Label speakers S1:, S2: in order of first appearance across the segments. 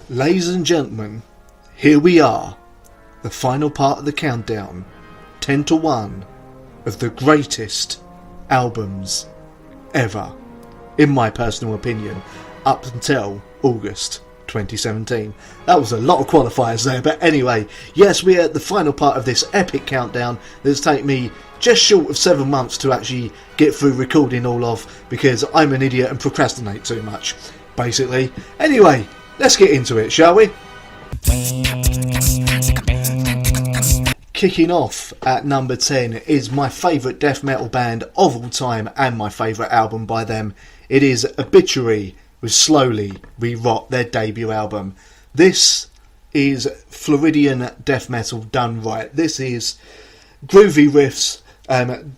S1: Ladies and gentlemen, here we are, the final part of the countdown, 10 to 1, of the greatest albums ever, in my personal opinion, up until August 2017. That was a lot of qualifiers there, but anyway, yes, we're at the final part of this epic countdown that's taken me just short of 7 months to actually get through recording all of, because I'm an idiot and procrastinate too much, basically. Anyway, let's get into it, shall we? Kicking off at number 10 is my favourite death metal band of all time and my favourite album by them. It is Obituary with Slowly We Rot, their debut album. This is Floridian death metal done right. This is groovy riffs,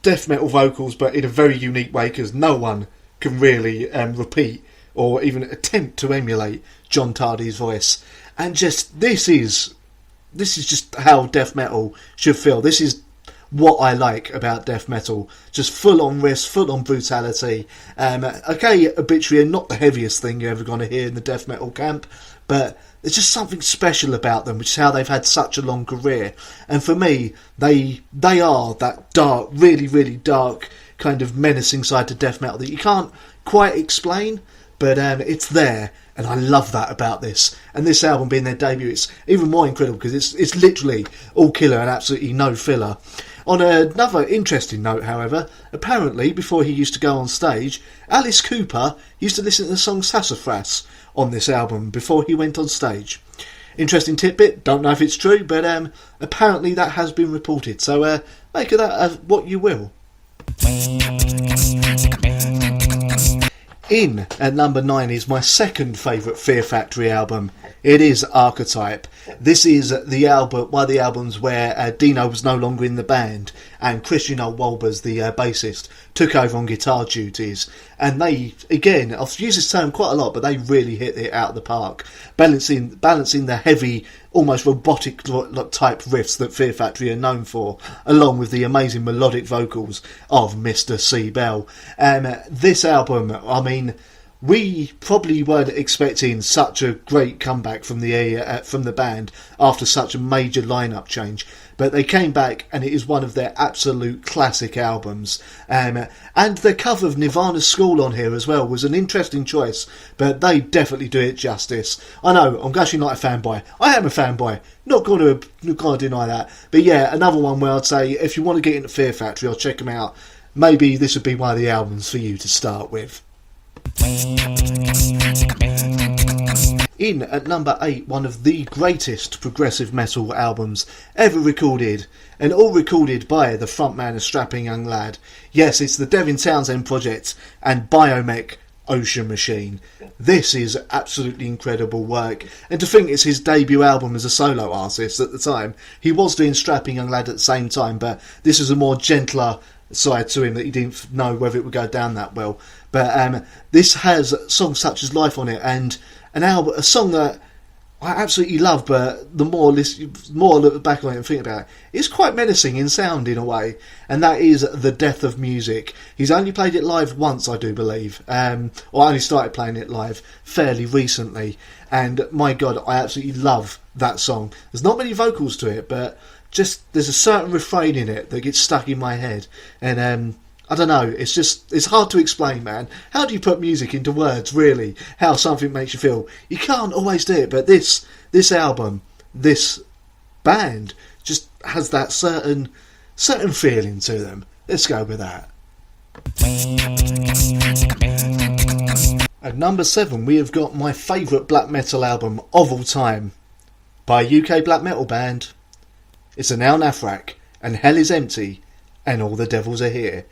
S1: death metal vocals, but in a very unique way, because no one can really repeat or even attempt to emulate John Tardy's voice. And just this is just how death metal should feel. This is what I like about death metal. Just full on riffs, full on brutality. Okay, Obituary are not the heaviest thing you're ever going to hear in the death metal camp, but there's just something special about them, which is how they've had such a long career. And for me, they are that dark, really, really dark, kind of menacing side to death metal that you can't quite explain, but it's there, and I love that about this. And this album being their debut, it's even more incredible because it's literally all killer and absolutely no filler. On another interesting note, however, apparently before he used to go on stage, Alice Cooper used to listen to the song Sassafras on this album before he went on stage. Interesting tidbit, don't know if it's true, but apparently that has been reported, so make of that what you will. In at number 9 is my second favourite Fear Factory album. It is Archetype. This is the album, one of the albums where Dino was no longer in the band and Christian Olwolbers, the bassist, took over on guitar duties. And they, again, I've used this term quite a lot, but they really hit it out of the park, balancing the heavy, almost robotic type riffs that Fear Factory are known for, along with the amazing melodic vocals of Mr. C. Bell. This album, I mean, we probably weren't expecting such a great comeback from the band after such a major lineup change, but they came back and it is one of their absolute classic albums. And the cover of Nirvana's School on here as well was an interesting choice, but they definitely do it justice. I know, I'm gushing like a fanboy. I am a fanboy, not going to deny that. But yeah, another one where I'd say if you want to get into Fear Factory, I'll check them out. Maybe this would be one of the albums for you to start with. In at number 8, one of the greatest progressive metal albums ever recorded, and all recorded by the frontman and strapping young lad. Yes, it's the Devin Townsend project and Biomech Ocean Machine. This is absolutely incredible work, and to think it's his debut album as a solo artist at the time. He was doing Strapping Young Lad at the same time, but this is a more gentler side to him that he didn't know whether it would go down that well. But this has songs such as Life on it, and a song that I absolutely love, but the more I look back on it and think about it, it's quite menacing in sound in a way, and that is The Death of Music. He's only played it live once, I do believe, or I only started playing it live fairly recently, and my god, I absolutely love that song. There's not many vocals to it, but just there's a certain refrain in it that gets stuck in my head, and I don't know, it's hard to explain, man. How do you put music into words, really? How something makes you feel? You can't always do it, but this album, this band, just has that certain feeling to them. Let's go with that. At number 7, we have got my favourite black metal album of all time, by a UK black metal band. It's a Now Nathrak, and Hell is Empty, and All the Devils Are Here.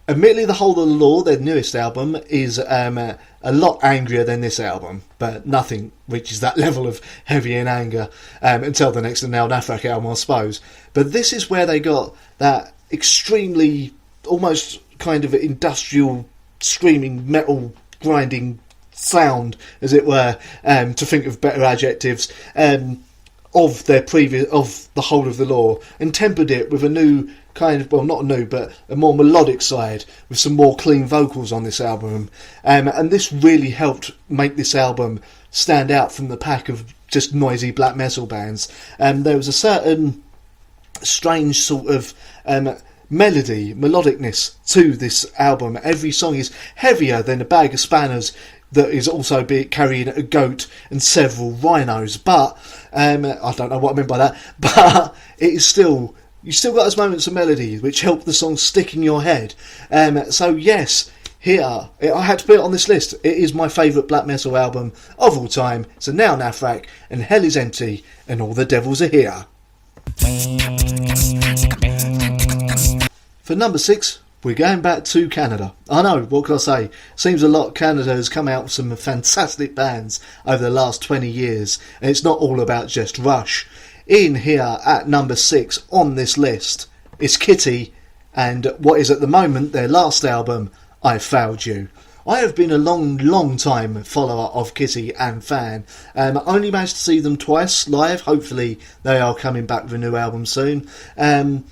S1: Admittedly, The Whole of the Law, their newest album, is a lot angrier than this album, but nothing reaches that level of heavy in anger until the next Now Nathrak album, I suppose. But this is where they got that extremely, almost kind of industrial, screaming, metal, grinding sound, as it were, to think of better adjectives, of The Whole of the Law, and tempered it with a new kind of, well, not new, but a more melodic side with some more clean vocals on this album. And this really helped make this album stand out from the pack of just noisy black metal bands. There was a certain strange sort of melodicness to this album. Every song is heavier than a bag of spanners that is also carrying a goat and several rhinos. But I don't know what I mean by that. But it is still, you still got those moments of melody which help the song stick in your head. So yes, here I had to put it on this list. It is my favourite black metal album of all time. So now Nafrak and Hell is Empty and All the Devils Are Here. For number 6, we're going back to Canada. I know, what can I say? Seems a lot. Canada has come out with some fantastic bands over the last 20 years, and it's not all about just Rush. In here at number 6 on this list is Kitty and what is at the moment their last album, I Failed You. I have been a long time follower of Kitty and fan. I only managed to see them twice live. Hopefully they are coming back with a new album soon. And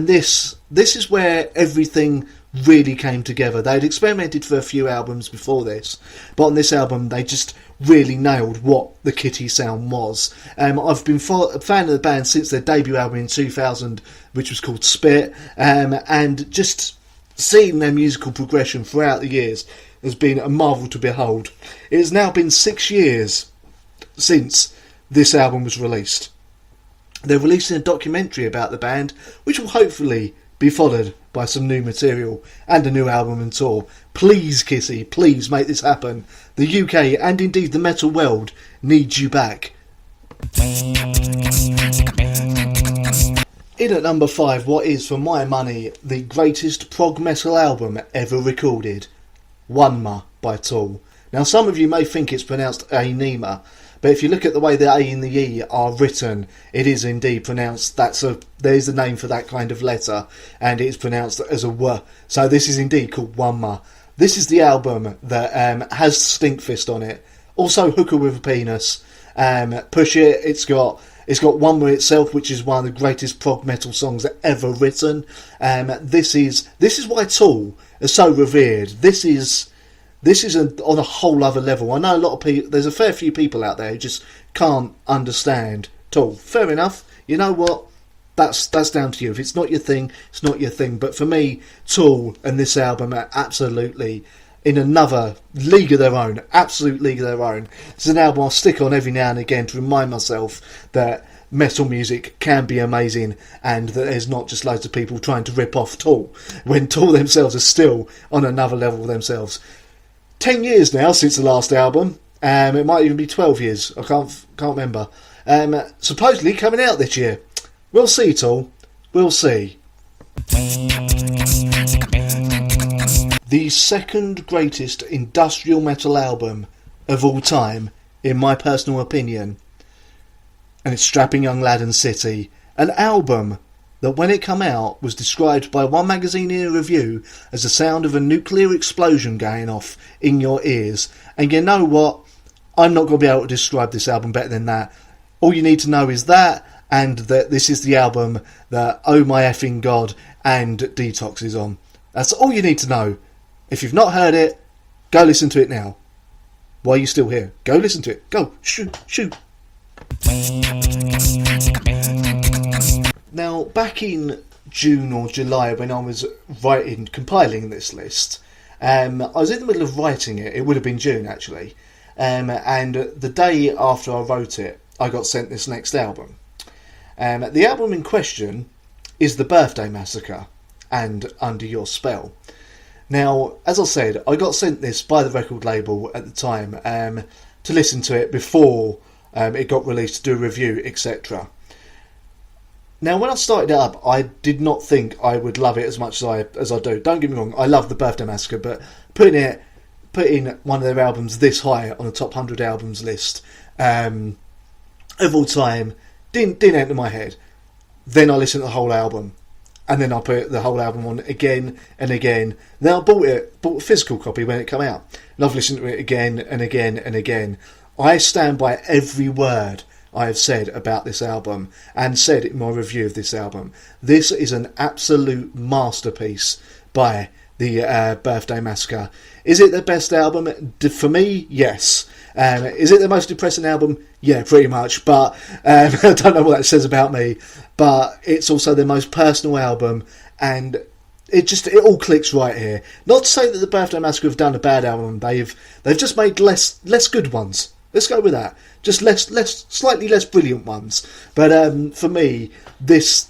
S1: this is where everything really came together. They'd experimented for a few albums before this, but on this album they just really nailed what the Kitty sound was. I've been a fan of the band since their debut album in 2000, which was called Spit, and just seeing their musical progression throughout the years has been a marvel to behold. It has now been 6 years since this album was released. They're releasing a documentary about the band, which will hopefully be followed by some new material and a new album and tour. Please, Kitty, please make this happen. The UK and indeed the metal world needs you back. In at number 5, what is, for my money, the greatest prog metal album ever recorded, Wanma by Tool. Now, some of you may think it's pronounced Anima, but if you look at the way the A and the E are written, it is indeed pronounced. There's a name for that kind of letter, and it is pronounced as a W. So this is indeed called Wanma. This is the album that has Stinkfist on it. Also Hooker with a Penis. Push It. It's got Wanma itself, which is one of the greatest prog metal songs ever written. This is why Tool is so revered. This is on a whole other level. I know a lot of people. There's a fair few people out there who just can't understand Tool. Fair enough. You know what? That's down to you. If it's not your thing, it's not your thing. But for me, Tool and this album are absolutely in another league of their own. Absolute league of their own. It's an album I'll stick on every now and again to remind myself that metal music can be amazing and that there's not just loads of people trying to rip off Tool when Tool themselves are still on another level themselves. 10 years now since the last album. It might even be 12 years. I can't remember. Supposedly coming out this year. We'll see, Tool. We'll see. The second greatest industrial metal album of all time, in my personal opinion. And it's Strapping Young Lad and City. An album that when it came out was described by one magazine in a review as the sound of a nuclear explosion going off in your ears. And you know what? I'm not going to be able to describe this album better than that. All you need to know is that, and that this is the album that Oh My Effing God and Detox is on. That's all you need to know. If you've not heard it, go listen to it now. While you're still here, go listen to it. Go, shoot. Now, back in June or July when I was compiling this list, I was in the middle of writing it. It would have been June, actually. And the day after I wrote it, I got sent this next album. The album in question is The Birthday Massacre and Under Your Spell. Now, as I said, I got sent this by the record label at the time to listen to it before it got released, to do a review, etc. Now, when I started it up, I did not think I would love it as much as I do. Don't get me wrong, I love The Birthday Massacre, but putting one of their albums this high on the top 100 albums list of all time didn't enter my head. Then I listened to the whole album, and then I put the whole album on again and again. Then I bought a physical copy when it came out, and I've listened to it again and again and again. I stand by every word I have said about this album and said in my review of this album. This is an absolute masterpiece by the Birthday Massacre. Is it the best album? For me, yes. Is it the most depressing album? Yeah, pretty much. But I don't know what that says about me. But it's also the most personal album, and it all clicks right here. Not to say that the Birthday Massacre have done a bad album. They've just made less good ones. Let's go with that. Just slightly less brilliant ones. But for me, this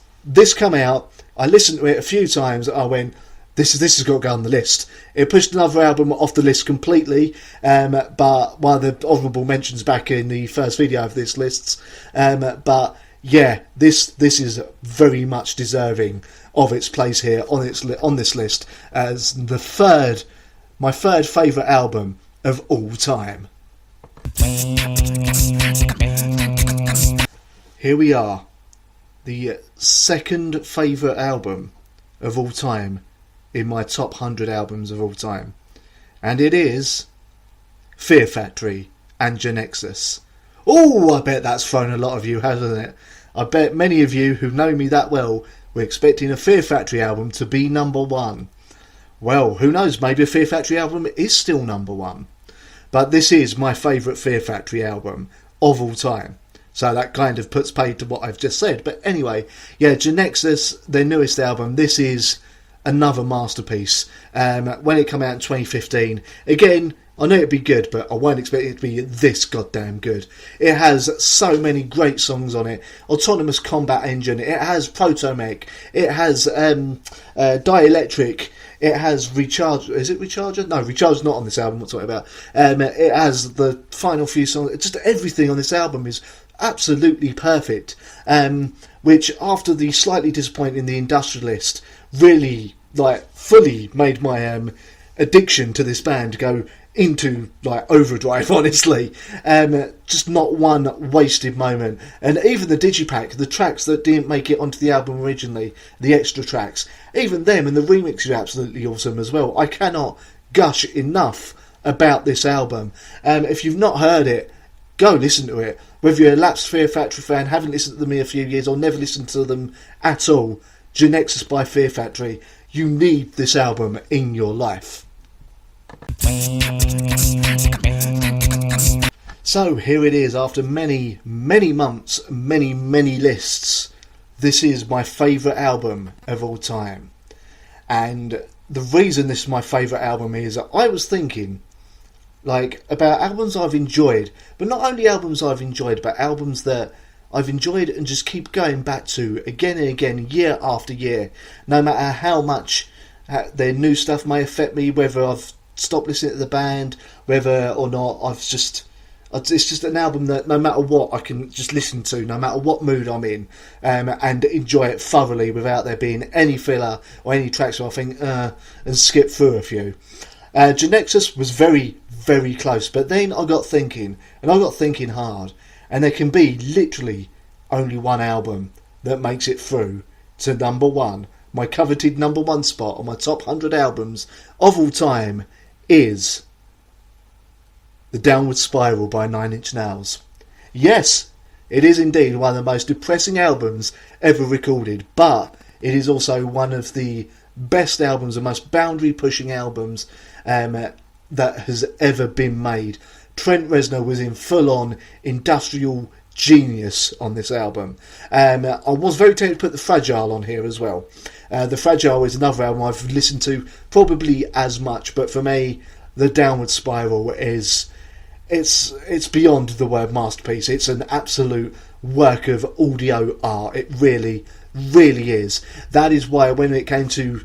S1: come out. I listened to it a few times. I went, this has got to go on the list. It pushed another album off the list completely. But one of the honourable mentions back in the first video of this list. But yeah, this is very much deserving of its place here on this list as my third favourite album of all time. Here we are, the second favourite album of all time in my top 100 albums of all time, and it is Fear Factory and Genexus. Oh, I bet that's thrown a lot of you, hasn't it? I bet many of you who know me that well were expecting a Fear Factory album to be number one. Well, who knows, maybe a Fear Factory album is still number one. But this is my favourite Fear Factory album of all time. So that kind of puts paid to what I've just said. But anyway, yeah, Genexus, their newest album, this is another masterpiece. When it came out in 2015, again, I knew it'd be good, but I won't expect it to be this goddamn good. It has so many great songs on it. Autonomous Combat Engine. It has Proto-Mech. It has Dielectric. It has Recharge. Is it Recharger? No, Recharge's not on this album. What I'm talking about. It has the final few songs. Just everything on this album is absolutely perfect. Which, after the slightly disappointing The Industrialist, really fully made my addiction to this band go into overdrive, honestly. Just not one wasted moment. And even the digipack, the tracks that didn't make it onto the album originally, the extra tracks, even them and the remix are absolutely awesome as well. I cannot gush enough about this album. If you've not heard it, go listen to it. Whether you're a lapsed Fear Factory fan, haven't listened to them in a few years, or never listened to them at all, Genexus by Fear Factory, you need this album in your life. So here it is, after many months, many lists. This is my favourite album of all time. And the reason this is my favourite album is that I was thinking about albums I've enjoyed, but not only albums I've enjoyed, but albums that I've enjoyed and just keep going back to again and again, year after year, no matter how much their new stuff may affect me, whether I've stopped listening to the band, whether or not it's just an album that no matter what I can just listen to, no matter what mood I'm in, and enjoy it thoroughly without there being any filler or any tracks where I think and skip through a few. Genexus was very close, but then I got thinking hard, and there can be literally only one album that makes it through to number one. My coveted number one spot on my top 100 albums of all time is The Downward Spiral by 9 Inch Nails. Yes, it is indeed one of the most depressing albums ever recorded, but it is also one of the best albums, the most boundary pushing albums that has ever been made. Trent Reznor was in full on industrial genius on this album. I was very tempted to put The Fragile on here as well. The Fragile is another album I've listened to probably as much, but for me, The Downward Spiral is it's beyond the word masterpiece. It's an absolute work of audio art. It really is. That is why when it came to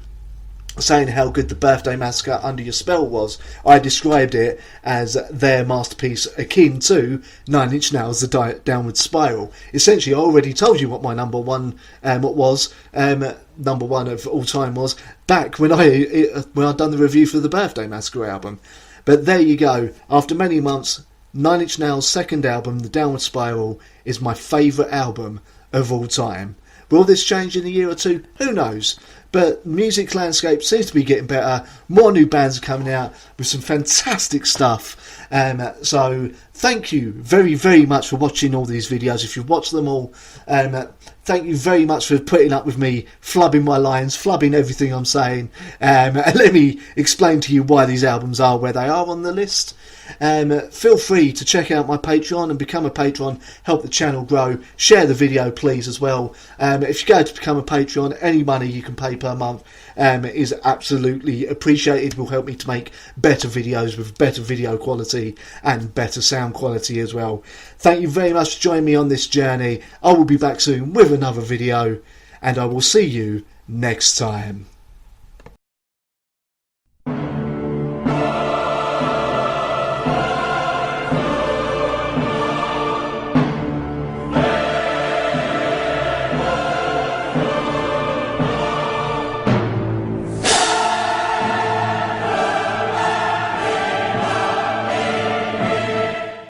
S1: saying how good the Birthday Massacre Under Your Spell was, I described it as their masterpiece akin to 9 Inch Nails' The Downward Spiral. Essentially, I already told you what my number one number one of all time was back when I'd done the review for the Birthday Massacre album. But there you go. After many months, 9 Inch Nails' second album, The Downward Spiral, is my favourite album of all time. Will this change in a year or two? Who knows? but music landscape seems to be getting better. More new bands are coming out with some fantastic stuff. So thank you very, very much for watching all these videos. If you've watched them all, thank you very much for putting up with me flubbing my lines, flubbing everything I'm saying. And let me explain to you why these albums are where they are on the list. Feel free to check out my Patreon and become a patron, help the channel grow. Share the video please as well. If you go to become a Patreon, any money you can pay per month is absolutely appreciated. It will help me to make better videos with better video quality and better sound quality as well. Thank you very much for joining me on this journey. I will be back soon with another video, and I will see you next time.